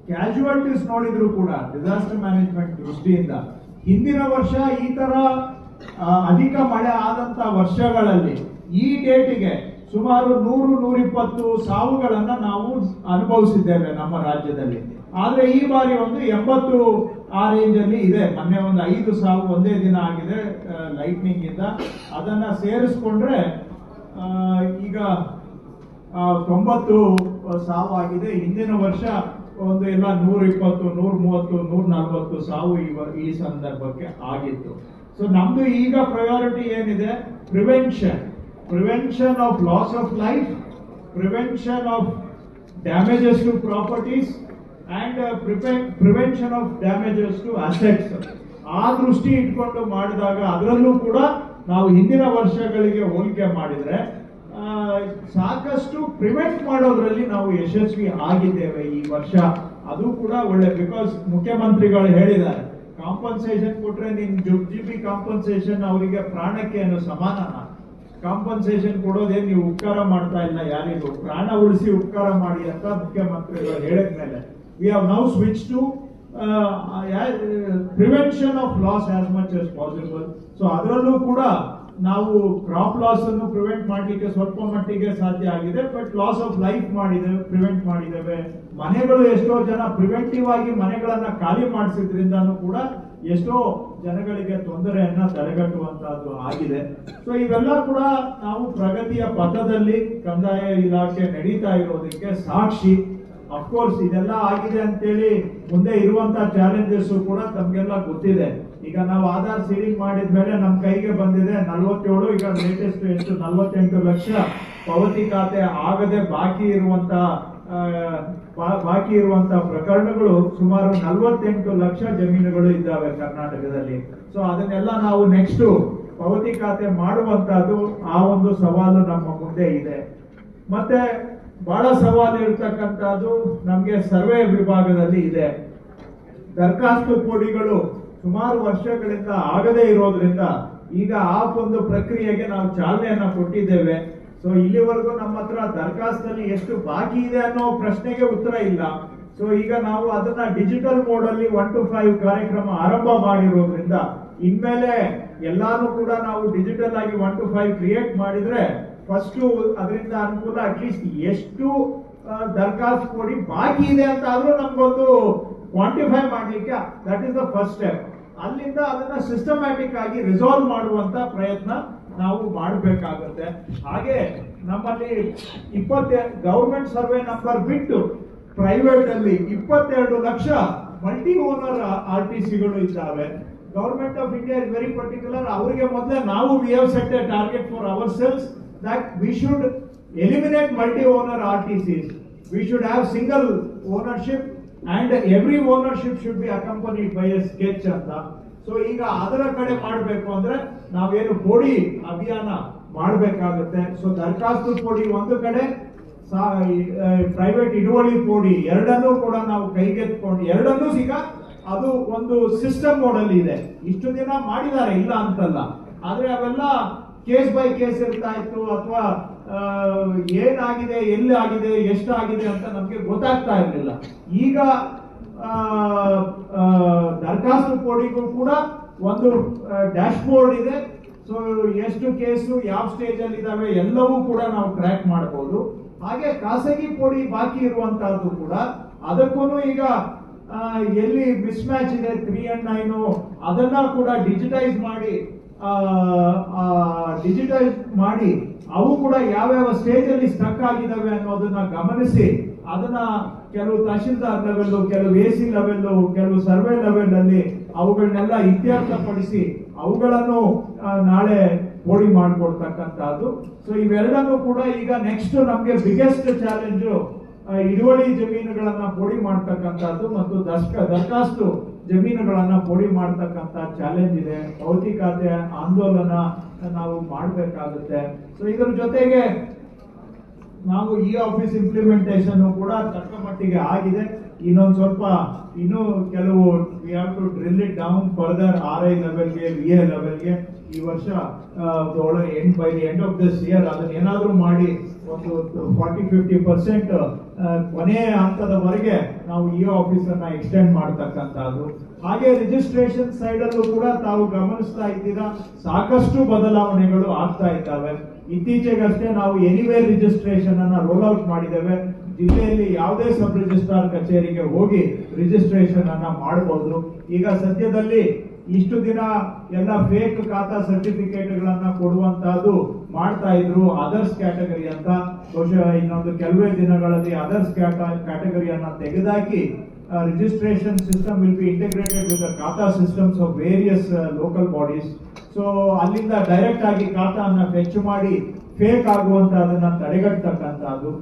ಕ್ಯಾಶುವಾಲಿಟೀಸ್ ನೋಡಿದ್ರು ಕೂಡ disaster management ದೃಷ್ಟಿಯಿಂದ ಹಿಂದಿನ ವರ್ಷ ಈ ತರ ಅಧಿಕ ಮಳೆ ಆದಂತ ವರ್ಷಗಳಲ್ಲಿ ಈ ಡೇಟಿಗೆ ಸುಮಾರು 100-120 ಸಾವುಗಳನ್ನ ನಾವು ಅನುಭವಿಸಿದ್ದೇವೆ ನಮ್ಮ ರಾಜ್ಯದಲ್ಲಿ. ಆದ್ರೆ ಈ ಬಾರಿ ಒಂದು 80 ಆ ರೇಂಜ್ ಅಲ್ಲಿ ಇದೆ. ಮೊನ್ನೆ ಒಂದು 5 ಸಾವು ಒಂದೇ ದಿನ ಆಗಿದೆ ಲೈಟ್ನಿಂಗ್ ಇಂದ. ಅದನ್ನ ಸೇರಿಸ್ಕೊಂಡ್ರೆ ಈಗ 90 ಸಾವು ಆಗಿದೆ. ಹಿಂದಿನ ವರ್ಷ ಒಂದು ಎಲ್ಲ 120, 130, 140 ಸಾವು ಈ ಸಂದರ್ಭಕ್ಕೆ ಆಗಿತ್ತು. ಸೊ ನಮ್ದು ಈಗ ಪ್ರಯಾರಿಟಿ ಏನಿದೆ, prevention of loss of life, prevention of damages to properties and prevention of damages to assets. ಆ ದೃಷ್ಟಿ ಇಟ್ಕೊಂಡು ಮಾಡಿದಾಗ ಅದರಲ್ಲೂ ಕೂಡ ನಾವು ಹಿಂದಿನ ವರ್ಷಗಳಿಗೆ ಹೋಲಿಕೆ ಮಾಡಿದ್ರೆ ಸಾಕಷ್ಟು ಪ್ರಿವೆಂಟ್ ಮಾಡೋದ್ರಲ್ಲಿ ನಾವು ಯಶಸ್ವಿ ಆಗಿದ್ದೇವೆ ಈ ವರ್ಷ. ಅದು ಕೂಡ ಒಳ್ಳೆ, ಬಿಕಾಸ್ ಮುಖ್ಯಮಂತ್ರಿಗಳು ಹೇಳಿದ್ದಾರೆ ಕಾಂಪನ್ಸೇಷನ್ ಕೊಟ್ರೆ ನಿನ್ ಜುಬ್ಜಿಬಿ ಕಾಂಪನ್ಸೇಷನ್ ಅವರಿಗೆ ಪ್ರಾಣಕ್ಕೆ ಏನು ಸಮಾನನ? ಕಾಂಪನ್ಸೇಷನ್ ಕೊಡೋದೇ ನೀವು ಉಪಕಾರ ಮಾಡ್ತಾ ಇಲ್ಲ ಯಾರಿಗೂ, ಪ್ರಾಣ ಉಳಿಸಿ ಉಪಕಾರ ಮಾಡಿ ಅಂತ ಮುಖ್ಯಮಂತ್ರಿಗಳು ಹೇಳಿದ್ಮೇಲೆ we have now switch to prevention of loss as much as possible. So ಅದರಲ್ಲೂ ಕೂಡ ನಾವು ಕ್ರಾಪ್ ಲಾಸ್ ಅನ್ನು ಪ್ರಿವೆಂಟ್ ಮಾಡಲಿಕ್ಕೆ ಸ್ವಲ್ಪ ಮಟ್ಟಿಗೆ ಸಾಧ್ಯ ಆಗಿದೆ, but loss of life prevent ಮಾಡಿದ್ದೇವೆ. ಮನೆಗಳು ಎಷ್ಟೋ ಜನ ಪ್ರಿವೆಂಟಿವ್ ಆಗಿ ಮನೆಗಳನ್ನ ಖಾಲಿ ಮಾಡಿಸಿದ್ರಿಂದಾನು ಕೂಡ ಎಷ್ಟೋ ಜನಗಳಿಗೆ ತೊಂದರೆಯನ್ನ ತಡೆಗಟ್ಟುವಂತಹದ್ದು ಆಗಿದೆ. ಸೊ ಇವೆಲ್ಲ ಕೂಡ ನಾವು ಪ್ರಗತಿಯ ಪಥದಲ್ಲಿ ಕಂದಾಯ ಇಲಾಖೆ ನಡೀತಾ ಇರೋದಕ್ಕೆ ಸಾಕ್ಷಿ. ಅಫ್ಕೋರ್ಸ್ ಇದೆಲ್ಲ ಆಗಿದೆ ಅಂತೇಳಿ ಮುಂದೆ ಇರುವಂತಹ ಚಾಲೆಂಜಸ್ ಕೂಡ ತಮ್ಗೆಲ್ಲ ಗೊತ್ತಿದೆ. ಈಗ ನಾವು ಆಧಾರ್ ಸೀಡಿಂಗ್ ಮಾಡಿದ್ಮೇಲೆ ನಮ್ಮ ಕೈಗೆ ಬಂದಿದೆ 47, ಈಗ ಲೇಟೆಸ್ಟ್ ಎಷ್ಟು 48 ಲಕ್ಷ ಪಾವತಿ ಖಾತೆ ಆಗದೆ ಬಾಕಿ ಇರುವಂತ ಪ್ರಕರಣಗಳು ಸುಮಾರು 48 ಲಕ್ಷ ಜಮೀನುಗಳು ಇದ್ದಾವೆ ಕರ್ನಾಟಕದಲ್ಲಿ. ಸೊ ಅದನ್ನೆಲ್ಲ ನಾವು ನೆಕ್ಸ್ಟ್ ಪಾವತಿ ಖಾತೆ ಮಾಡುವಂತಹದ್ದು ಆ ಒಂದು ಸವಾಲು ನಮ್ಮ ಮುಂದೆ ಇದೆ. ಮತ್ತೆ ಬಹಳ ಸವಾಲು ಇರ್ತಕ್ಕಂಥದ್ದು ನಮ್ಗೆ ಸರ್ವೆ ವಿಭಾಗದಲ್ಲಿ ಇದೆ. ದರಖಾಸ್ತು ಪೋಡಿಗಳು ಸುಮಾರು ವರ್ಷಗಳಿಂದ ಆಗದೇ ಇರೋದ್ರಿಂದ ಈಗ ಆ ಒಂದು ಪ್ರಕ್ರಿಯೆಗೆ ನಾವು ಚಾಲನೆಯನ್ನ ಕೊಟ್ಟಿದ್ದೇವೆ. ಸೊ ಇಲ್ಲಿವರೆಗೂ ನಮ್ಮ ಹತ್ರ ದರಖಾಸ್ತಲ್ಲಿ ಎಷ್ಟು ಬಾಕಿ ಇದೆ ಅನ್ನೋ ಪ್ರಶ್ನೆಗೆ ಉತ್ತರ ಇಲ್ಲ. ಸೊ ಈಗ ನಾವು ಅದನ್ನ ಡಿಜಿಟಲ್ ಮೋಡ್ ಅಲ್ಲಿ 1 to 5 ಕಾರ್ಯಕ್ರಮ ಆರಂಭ ಮಾಡಿರೋದ್ರಿಂದ ಇನ್ಮೇಲೆ ಎಲ್ಲಾನು ಕೂಡ ನಾವು ಡಿಜಿಟಲ್ ಆಗಿ 1 to 5 ಕ್ರಿಯೇಟ್ ಮಾಡಿದ್ರೆ ಫಸ್ಟ್ ಅದರಿಂದ ಅನುಕೂಲ. ಅಟ್ಲೀಸ್ಟ್ ಎಷ್ಟು ದರಖಾಸ್ತು ಕೊಡಿ ಬಾಕಿ ಇದೆ ಅಂತ ಆದ್ರೂ ನಮ್ಗೊಂದು ಕ್ವಾಂಟಿಫೈ ಮಾಡ್ಲಿಕ್ಕೆ that is the first step. ಅಲ್ಲಿಂದ ಅದನ್ನ ಸಿಸ್ಟಮ್ಯಾಟಿಕ್ ಆಗಿ ರಿಸಾಲ್ವ್ ಮಾಡುವಂತ ಪ್ರಯತ್ನ ನಾವು ಮಾಡಬೇಕಾಗುತ್ತೆ. ಹಾಗೆ ನಮ್ಮಲ್ಲಿ 20 ಗವರ್ಮೆಂಟ್ ಸರ್ವೆ ನಂಬರ್ ಬಿಟ್ಟು ಪ್ರೈವೇಟ್ ಅಲ್ಲಿ 22 ಲಕ್ಷ ಮಲ್ಟಿ ಓನರ್ RTCಗಳು ಇದ್ದಾವೆ. Government of India is very particular. ಅವರಿಗೆ ಮೊದಲೇ ನಾವು we have set A target for our selves that we should eliminate multi-owner RTCs. We should have single ownership and every ownership should be accompanied by a sketch ಅಂತ. So ಈಗ ಅದರ ಕಡೆ ಮಾಡಬೇಕು ಅಂದ್ರೆ ನಾವೇನು ಪೋಡಿ ಅಭಿಯಾನ ಮಾಡಬೇಕಾಗುತ್ತೆ. ಸೊ ದರಖಾಸ್ತು ಪೋಡಿ ಒಂದು ಕಡೆ, ಪ್ರೈವೇಟ್ ಹಿಡುವಳಿ ಪೋಡಿ ಎರಡನ್ನೂ ಕೂಡ ನಾವು ಕೈಗೆತ್ಕೊಂಡು ಎರಡನ್ನೂ ಈಗ ಅದು ಒಂದು ಸಿಸ್ಟಮ್ ಮೋಡಲ್ಲಿ ಇದೆ. ಇಷ್ಟು ದಿನ ಮಾಡಿದ್ದಾರೆ, ಇಲ್ಲ ಅಂತಲ್ಲ, ಆದ್ರೆ ಅವೆಲ್ಲ ಕೇಸ್ ಬೈ ಕೇಸ್ ಇರ್ತಾ ಇತ್ತು, ಅಥವಾ ಏನಾಗಿದೆ, ಎಲ್ಲಿ ಆಗಿದೆ, ಎಷ್ಟಾಗಿದೆ ಅಂತ ನಮ್ಗೆ ಗೊತ್ತಾಗ್ತಾ ಇರಲಿಲ್ಲ. ಈಗ ದರಖಾಸ್ತು ಪೋಡಿಗೂ ಕೂಡ ಒಂದು ಡ್ಯಾಶ್ ಬೋರ್ಡ್ ಇದೆ. ಸೊ ಎಷ್ಟು ಕೇಸು ಯಾವ ಸ್ಟೇಜ್ ಅಲ್ಲಿ ಇದಾವೆ ಎಲ್ಲವೂ ಕೂಡ ನಾವು ಟ್ರ್ಯಾಕ್ ಮಾಡಬಹುದು. ಹಾಗೆ ಖಾಸಗಿ ಪೋಡಿ ಬಾಕಿ ಇರುವಂತಹದ್ದು ಕೂಡ ಅದಕ್ಕೂ ಈಗ ಎಲ್ಲಿ ಮಿಸ್ ಮ್ಯಾಚ್ ಇದೆ 3 and 9 ಅದನ್ನ ಕೂಡ ಡಿಜಿಟೈಸ್ ಮಾಡಿ ಅವು ಕೂಡ ಯಾವ್ಯಾವ ಸ್ಟೇಜ್ ಅಲ್ಲಿ ಸ್ಟಕ್ ಆಗಿದಾವೆ ಅನ್ನೋದನ್ನ ಗಮನಿಸಿ ಅದನ್ನ ಕೆಲವು ತಹಶೀಲ್ದಾರ್ ಲೆವೆಲ್, ಕೆಲವು AC ಲೆವೆಲ್, ಕೆಲವು ಸರ್ವೆ ಲೆವೆಲ್ ಅಲ್ಲಿ ಅವುಗಳನ್ನೆಲ್ಲ ಇತ್ಯರ್ಥಪಡಿಸಿ ಅವುಗಳನ್ನು ನಾಳೆ ಪೋಡಿ ಮಾಡಿಕೊಡ್ತಕ್ಕಂಥದ್ದು. ಸೊ ಇವೆರಡನ್ನು ಕೂಡ ಈಗ ನೆಕ್ಸ್ಟ್ ನಮ್ಗೆ ಬಿಗ್ಗೆಸ್ಟ್ ಚಾಲೆಂಜ್ ಹಿಡುವಳಿ ಜಮೀನುಗಳನ್ನ ಪೋಡಿ ಮಾಡ್ತಕ್ಕಂಥದ್ದು ಮತ್ತು ದರಖಾಸ್ತು ಜಮೀನುಗಳನ್ನ ಪೋಡಿ ಮಾಡ್ತಕ್ಕಂಥ ಚಾಲೆಂಜ್ ಇದೆ. ಪಾವತಿ ಖಾತೆ ಆಂದೋಲನ ನಾವು ಮಾಡಬೇಕಾಗುತ್ತೆ. ಸೊ ಇದರ ಜೊತೆಗೆ ನಾವು ಈ ಆಫೀಸ್ ಇಂಪ್ಲಿಮೆಂಟೇಷನ್ ಕೂಡ ತಕ್ಕ ಮಟ್ಟಿಗೆ ಆಗಿದೆ. ಇನ್ನೊಂದು ಸ್ವಲ್ಪ ಇನ್ನೂ ಕೆಲವು we have to drill it down further RI ಲೆವೆಲ್ಗೆ, VA ಲೆವೆಲ್ಗೆ. ಈ ವರ್ಷ by the end of this year ಅದನ್ನ ಏನಾದ್ರೂ ಮಾಡಿ ಒಂದು 40-50% ಕೊನೆಯ ಹಂತದವರೆಗೆ ನಾವು ಈ ಆಫೀಸ್ ಅನ್ನ ಎಕ್ಸ್ಟೆಂಡ್ ಮಾಡತಕ್ಕಂತಹದ್ದು. ಹಾಗೆ ರಿಜಿಸ್ಟ್ರೇಷನ್ ಸೈಡ್ ಅಲ್ಲೂ ಕೂಡ ತಾವು ಗಮನಿಸ್ತಾ ಇದ್ದೀರಾ, ಸಾಕಷ್ಟು ಬದಲಾವಣೆಗಳು ಆಗ್ತಾ ಇದ್ದಾವೆ. ಇತ್ತೀಚೆಗಷ್ಟೇ ನಾವು ಎನಿವೇರ್ ರಿಜಿಸ್ಟ್ರೇಷನ್ ಅನ್ನ ರೋಲ್ ಔಟ್ ಮಾಡಿದ್ದೇವೆ. ಜಿಲ್ಲೆಯಲ್ಲಿ ಯಾವುದೇ ಸಬ್ ರಿಜಿಸ್ಟ್ರಾರ್ ಕಚೇರಿಗೆ ಹೋಗಿ ರಿಜಿಸ್ಟ್ರೇಷನ್ ಅನ್ನ ಮಾಡಬಹುದು. ಈಗ ಸದ್ಯದಲ್ಲಿ ಇಷ್ಟು ದಿನ ಎಲ್ಲ ಫೇಕ್ ಖಾತಾ ಸರ್ಟಿಫಿಕೇಟ್ಗಳನ್ನ ಕೊಡುವಂತಹದ್ದು ಮಾಡ್ತಾ ಇದ್ರು, ಅದರ್ಸ್ ಕ್ಯಾಟಗರಿ ಅಂತ. ಬಹುಶಃ ಇನ್ನೊಂದು ಕೆಲವೇ ದಿನಗಳಲ್ಲಿ ಅದರ್ಸ್ ಕ್ಯಾಟಗರಿಯನ್ನ ತೆಗೆದಾಕಿ registration system will be integrated with the khata systems of various local bodies. So ಅಲ್ಲಿಂದ ಡೈರೆಕ್ಟ್ ಆಗಿ ಖಾತಾನ್ನ ಫೆಚ್ ಮಾಡಿ ಫೇಕ್ ಆಗುವಂತ ಅದನ್ನ ತಡೆಗಟ್ಟತಕ್ಕಂಥದ್ದು.